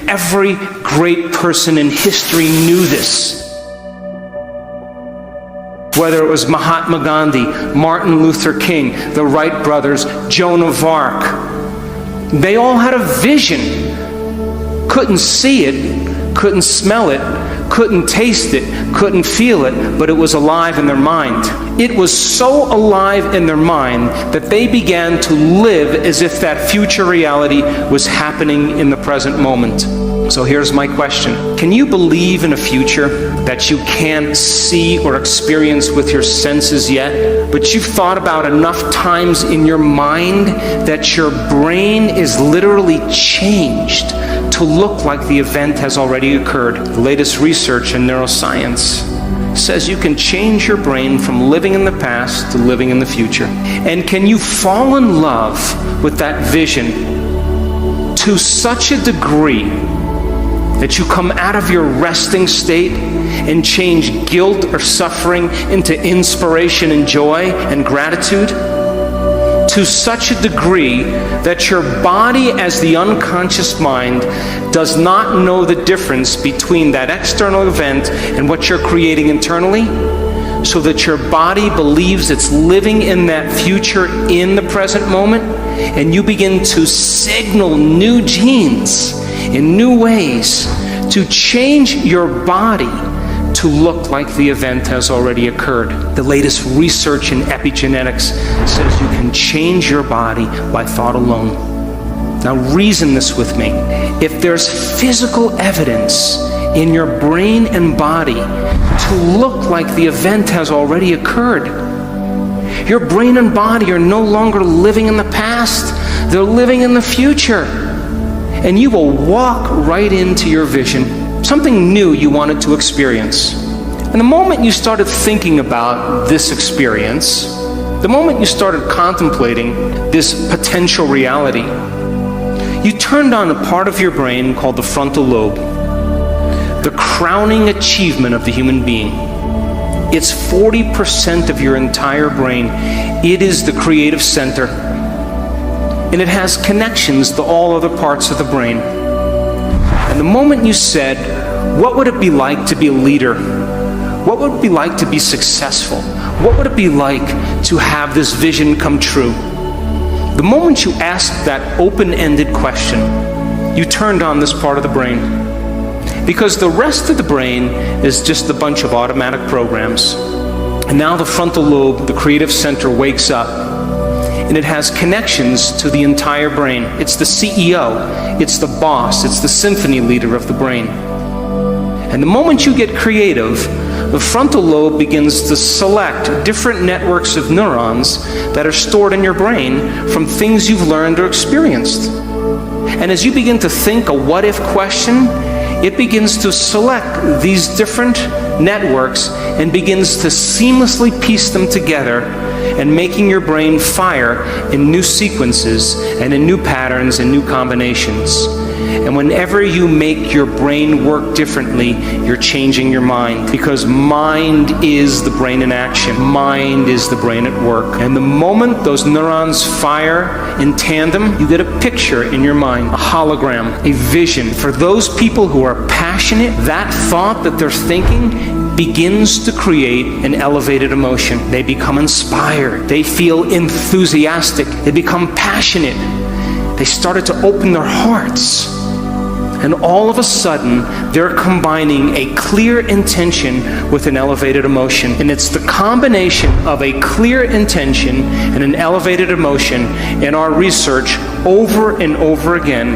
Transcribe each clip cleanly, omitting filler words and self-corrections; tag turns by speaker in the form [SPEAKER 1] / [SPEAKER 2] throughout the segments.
[SPEAKER 1] every great person in history knew this. Whether it was Mahatma Gandhi, Martin Luther King, the Wright brothers, Joan of Arc, they all had a vision. Couldn't see it, couldn't smell it, couldn't taste it, couldn't feel it, but it was alive in their mind. It was so alive in their mind that they began to live as if that future reality was happening in the present moment. So here's my question. Can you believe in a future that you can't see or experience with your senses yet, but you've thought about enough times in your mind that your brain is literally changed to look like the event has already occurred? The latest research in neuroscience says you can change your brain from living in the past to living in the future. And can you fall in love with that vision to such a degree that you come out of your resting state and change guilt or suffering into inspiration and joy and gratitude? To such a degree that your body, as the unconscious mind, does not know the difference between that external event and what you're creating internally, so that your body believes it's living in that future in the present moment, and you begin to signal new genes in new ways to change your body to look like the event has already occurred. The latest research in epigenetics says you can change your body by thought alone. Now reason this with me. If there's physical evidence in your brain and body to look like the event has already occurred, your brain and body are no longer living in the past, they're living in the future. And you will walk right into your vision, something new you wanted to experience. And the moment you started thinking about this experience, the moment you started contemplating this potential reality, you turned on a part of your brain called the frontal lobe, the crowning achievement of the human being. It's 40% of your entire brain. It is the creative center. And it has connections to all other parts of the brain. And the moment you said, what would it be like to be a leader? What would it be like to be successful? What would it be like to have this vision come true? The moment you asked that open-ended question, you turned on this part of the brain. Because the rest of the brain is just a bunch of automatic programs. And now the frontal lobe, the creative center, wakes up. And it has connections to the entire brain. It's the CEO, it's the boss, it's the symphony leader of the brain. And the moment you get creative, the frontal lobe begins to select different networks of neurons that are stored in your brain from things you've learned or experienced. And as you begin to think a what-if question, it begins to select these different networks and begins to seamlessly piece them together, and making your brain fire in new sequences and in new patterns and new combinations. And whenever you make your brain work differently, you're changing your mind, because mind is the brain in action. Mind is the brain at work. And the moment those neurons fire in tandem, you get a picture in your mind, a hologram, a vision. For those people who are passionate, that thought that they're thinking begins to create an elevated emotion. They become inspired. They feel enthusiastic. They become passionate. They started to open their hearts. And all of a sudden, they're combining a clear intention with an elevated emotion. And it's the combination of a clear intention and an elevated emotion in our research over and over again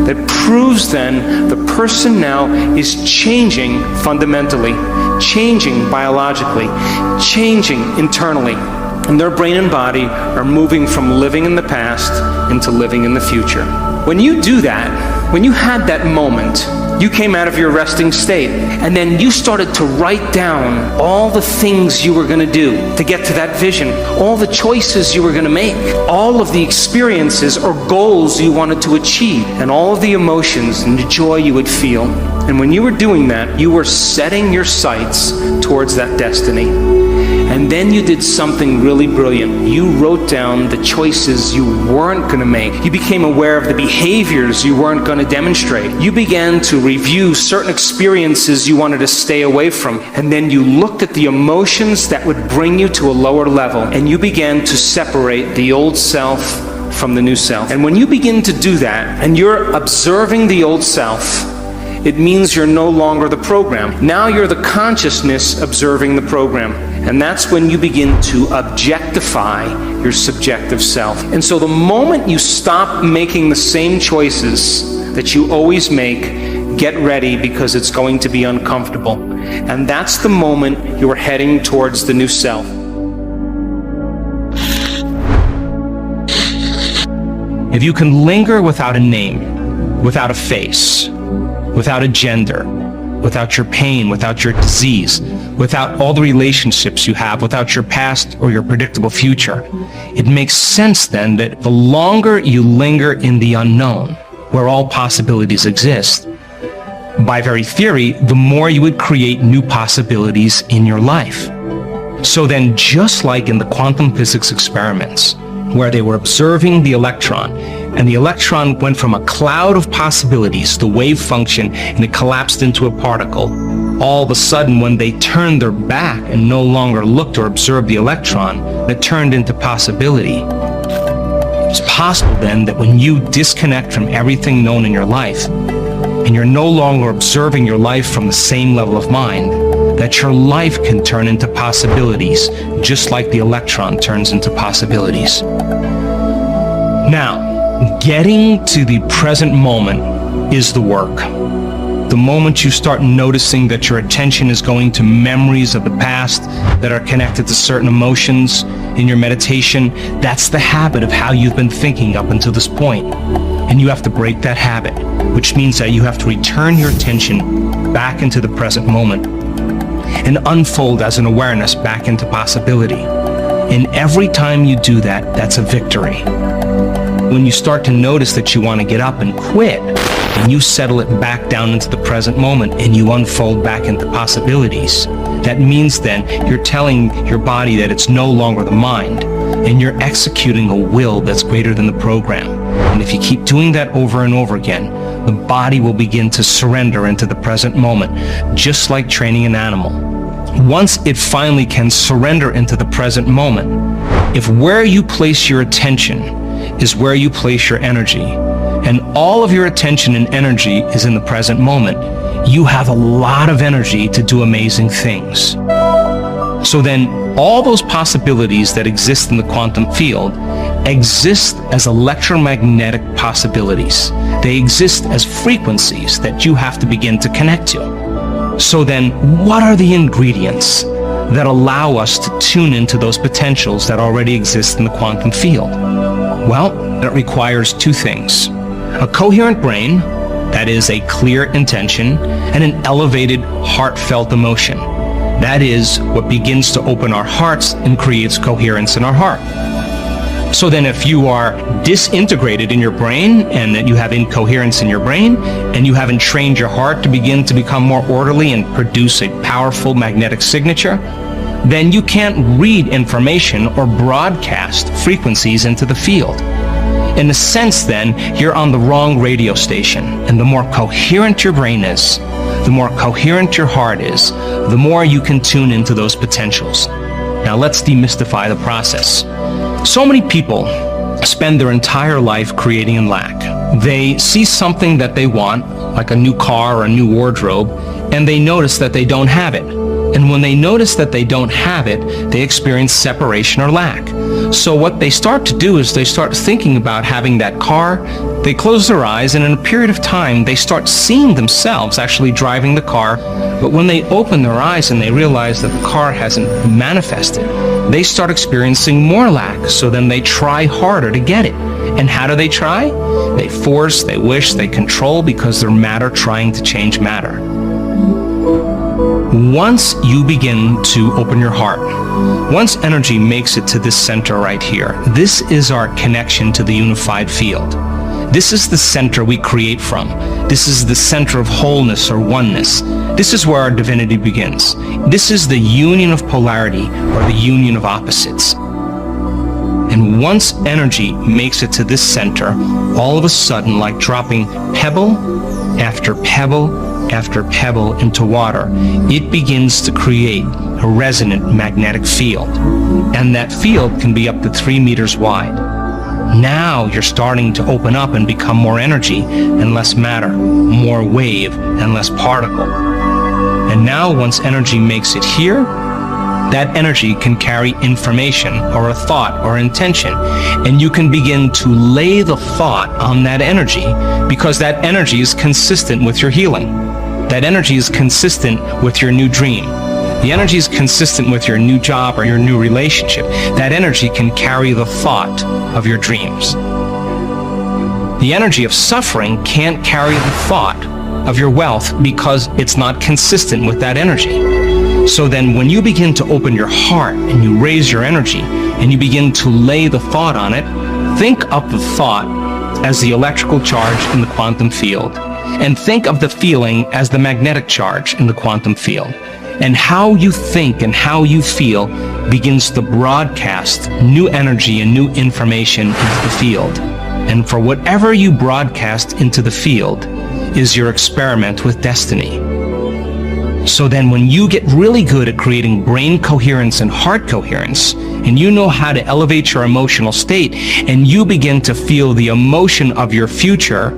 [SPEAKER 1] that proves then the person now is changing fundamentally, changing biologically, changing internally. And their brain and body are moving from living in the past into living in the future. When you do that, when you had that moment, you came out of your resting state, and then you started to write down all the things you were going to do to get to that vision, all the choices you were going to make, all of the experiences or goals you wanted to achieve, and all of the emotions and the joy you would feel. And when you were doing that, you were setting your sights towards that destiny. And then you did something really brilliant. You wrote down the choices you weren't going to make. You became aware of the behaviors you weren't going to demonstrate. You began to review certain experiences you wanted to stay away from. And then you looked at the emotions that would bring you to a lower level. And you began to separate the old self from the new self. And when you begin to do that, and you're observing the old self, it means you're no longer the program. Now you're the consciousness observing the program. And that's when you begin to objectify your subjective self. And so the moment you stop making the same choices that you always make, get ready, because it's going to be uncomfortable. And that's the moment you're heading towards the new self. If you can linger without a name, without a face, without a gender, without your pain, without your disease, without all the relationships you have, without your past or your predictable future, it makes sense then that the longer you linger in the unknown, where all possibilities exist, by very theory, the more you would create new possibilities in your life. So then, just like in the quantum physics experiments, where they were observing the electron, and the electron went from a cloud of possibilities, the wave function, and it collapsed into a particle. All of a sudden, when they turned their back and no longer looked or observed the electron, it turned into possibility. It's possible then that when you disconnect from everything known in your life, and you're no longer observing your life from the same level of mind, that your life can turn into possibilities, just like the electron turns into possibilities. Now, getting to the present moment is the work. The moment you start noticing that your attention is going to memories of the past that are connected to certain emotions in your meditation, that's the habit of how you've been thinking up until this point. And you have to break that habit, which means that you have to return your attention back into the present moment and unfold as an awareness back into possibility. And every time you do that, that's a victory. When you start to notice that you want to get up and quit, and you settle it back down into the present moment and you unfold back into possibilities, that means then you're telling your body that it's no longer the mind, and you're executing a will that's greater than the program. And if you keep doing that over and over again, the body will begin to surrender into the present moment, just like training an animal. Once it finally can surrender into the present moment, if where you place your attention is where you place your energy, and all of your attention and energy is in the present moment, you have a lot of energy to do amazing things. So then, all those possibilities that exist in the quantum field exist as electromagnetic possibilities. They exist as frequencies that you have to begin to connect to. So then, what are the ingredients that allow us to tune into those potentials that already exist in the quantum field? Well, it requires two things: a coherent brain, that is a clear intention, and an elevated, heartfelt emotion. That is what begins to open our hearts and creates coherence in our heart. So then if you are disintegrated in your brain, and that you have incoherence in your brain, and you haven't trained your heart to begin to become more orderly and produce a powerful magnetic signature, then you can't read information or broadcast frequencies into the field. In a sense then, you're on the wrong radio station, and the more coherent your brain is, the more coherent your heart is, the more you can tune into those potentials. Now let's demystify the process. So many people spend their entire life creating in lack. They see something that they want, like a new car or a new wardrobe, and they notice that they don't have it. And when they notice that they don't have it, they experience separation or lack. So what they start to do is they start thinking about having that car, they close their eyes, and in a period of time, they start seeing themselves actually driving the car. But when they open their eyes and they realize that the car hasn't manifested, they start experiencing more lack. So then they try harder to get it. And how do they try? They force, they wish, they control, because they're matter trying to change matter. Once you begin to open your heart, once energy makes it to this center right here, this is our connection to the unified field. This is the center we create from. This is the center of wholeness or oneness.
[SPEAKER 2] This is where our divinity begins. This is the union of polarity, or the union of opposites. And once energy makes it to this center, all of a sudden, like dropping pebble after pebble after pebble into water, it begins to create a resonant magnetic field. And that field can be up to 3 meters wide. Now you're starting to open up and become more energy and less matter, more wave and less particle. And now once energy makes it here, that energy can carry information or a thought or intention, and you can begin to lay the thought on that energy, because that energy is consistent with your healing. That energy is consistent with your new dream. The energy is consistent with your new job or your new relationship. That energy can carry the thought of your dreams. The energy of suffering can't carry the thought of your wealth because it's not consistent with that energy. So then when you begin to open your heart and you raise your energy and you begin to lay the thought on it, think of the thought as the electrical charge in the quantum field, and think of the feeling as the magnetic charge in the quantum field. And how you think and how you feel begins to broadcast new energy and new information into the field. And for whatever you broadcast into the field is your experiment with destiny. So then when you get really good at creating brain coherence and heart coherence, and you know how to elevate your emotional state, and you begin to feel the emotion of your future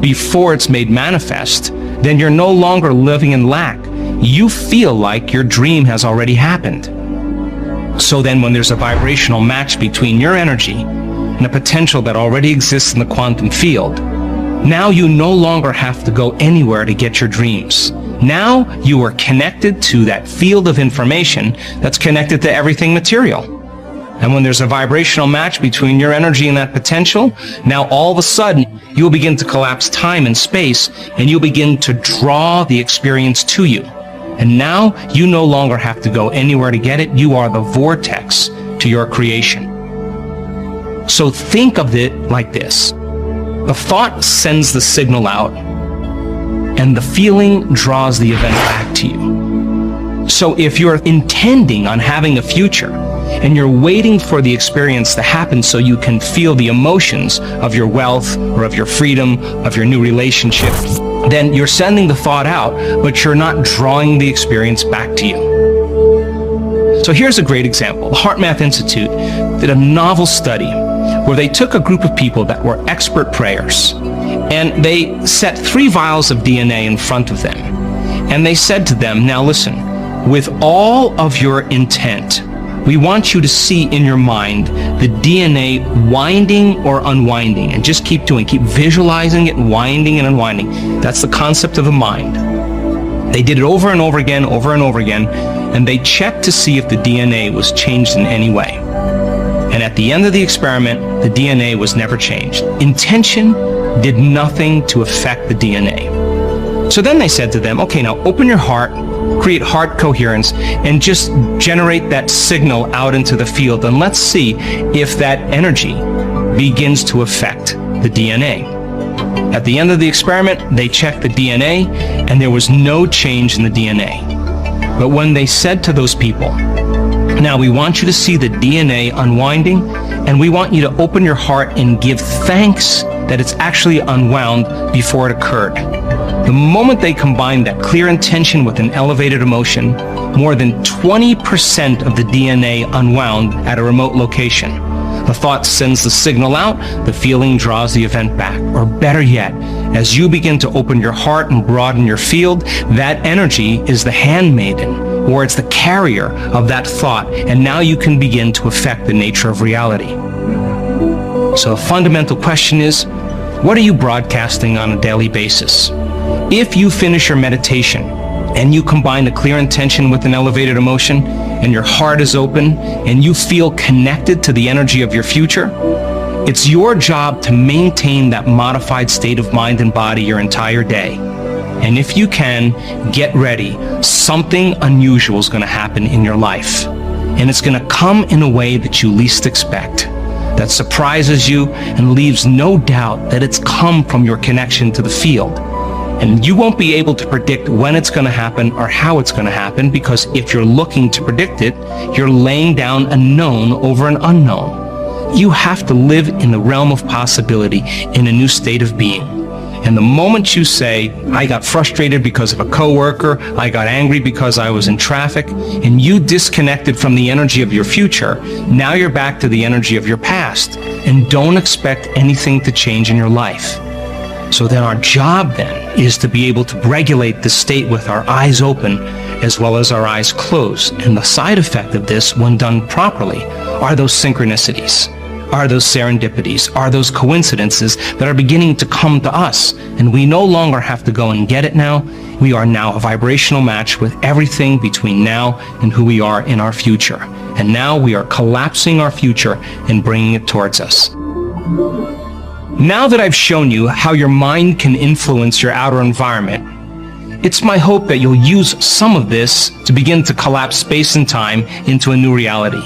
[SPEAKER 2] before it's made manifest, then you're no longer living in lack. You feel like your dream has already happened. So then when there's a vibrational match between your energy and a potential that already exists in the quantum field, now you no longer have to go anywhere to get your dreams. Now you are connected to that field of information that's connected to everything material. And when there's a vibrational match between your energy and that potential, now all of a sudden you'll begin to collapse time and space, and you'll begin to draw the experience to you. And now you no longer have to go anywhere to get it. You are the vortex to your creation. So think of it like this. The thought sends the signal out, and the feeling draws the event back to you. So if you're intending on having a future, and you're waiting for the experience to happen so you can feel the emotions of your wealth or of your freedom, of your new relationship, then you're sending the thought out, but you're not drawing the experience back to you. So here's a great example. The Heart Math Institute did a novel study where they took a group of people that were expert prayers, and they set 3 vials of DNA in front of them. And they said to them, now listen, with all of your intent, we want you to see in your mind the DNA winding or unwinding, and just keep visualizing it winding and unwinding. That's the concept of the mind. They did it over and over again, and they checked to see if the DNA was changed in any way. And at the end of the experiment, the DNA was never changed. Intention did nothing to affect the DNA. So then they said to them, okay, now open your heart, create heart coherence, and just generate that signal out into the field, and let's see if that energy begins to affect the DNA. At the end of the experiment, they checked the DNA, and there was no change in the DNA. But when they said to those people, now we want you to see the DNA unwinding, and we want you to open your heart and give thanks that it's actually unwound before it occurred. The moment they combined that clear intention with an elevated emotion, more than 20% of the DNA unwound at a remote location. The thought sends the signal out, the feeling draws the event back. Or better yet, as you begin to open your heart and broaden your field, that energy is the handmaiden, or it's the carrier of that thought, and now you can begin to affect the nature of reality. So the fundamental question is, what are you broadcasting on a daily basis? If you finish your meditation and you combine a clear intention with an elevated emotion, and your heart is open, and you feel connected to the energy of your future, it's your job to maintain that modified state of mind and body your entire day. And if you can, get ready. Something unusual is going to happen in your life. And it's going to come in a way that you least expect, that surprises you and leaves no doubt that it's come from your connection to the field. And you won't be able to predict when it's going to happen or how it's going to happen, because if you're looking to predict it, you're laying down a known over an unknown. You have to live in the realm of possibility, in a new state of being. And the moment you say, I got frustrated because of a coworker, I got angry because I was in traffic, and you disconnected from the energy of your future, now you're back to the energy of your past, and don't expect anything to change in your life. So then our job then is to be able to regulate the state with our eyes open as well as our eyes closed. And the side effect of this, when done properly, are those synchronicities, are those serendipities, are those coincidences that are beginning to come to us. And we no longer have to go and get it now. We are now a vibrational match with everything between now and who we are in our future. And now we are collapsing our future and bringing it towards us. Now that I've shown you how your mind can influence your outer environment, it's my hope that you'll use some of this to begin to collapse space and time into a new reality.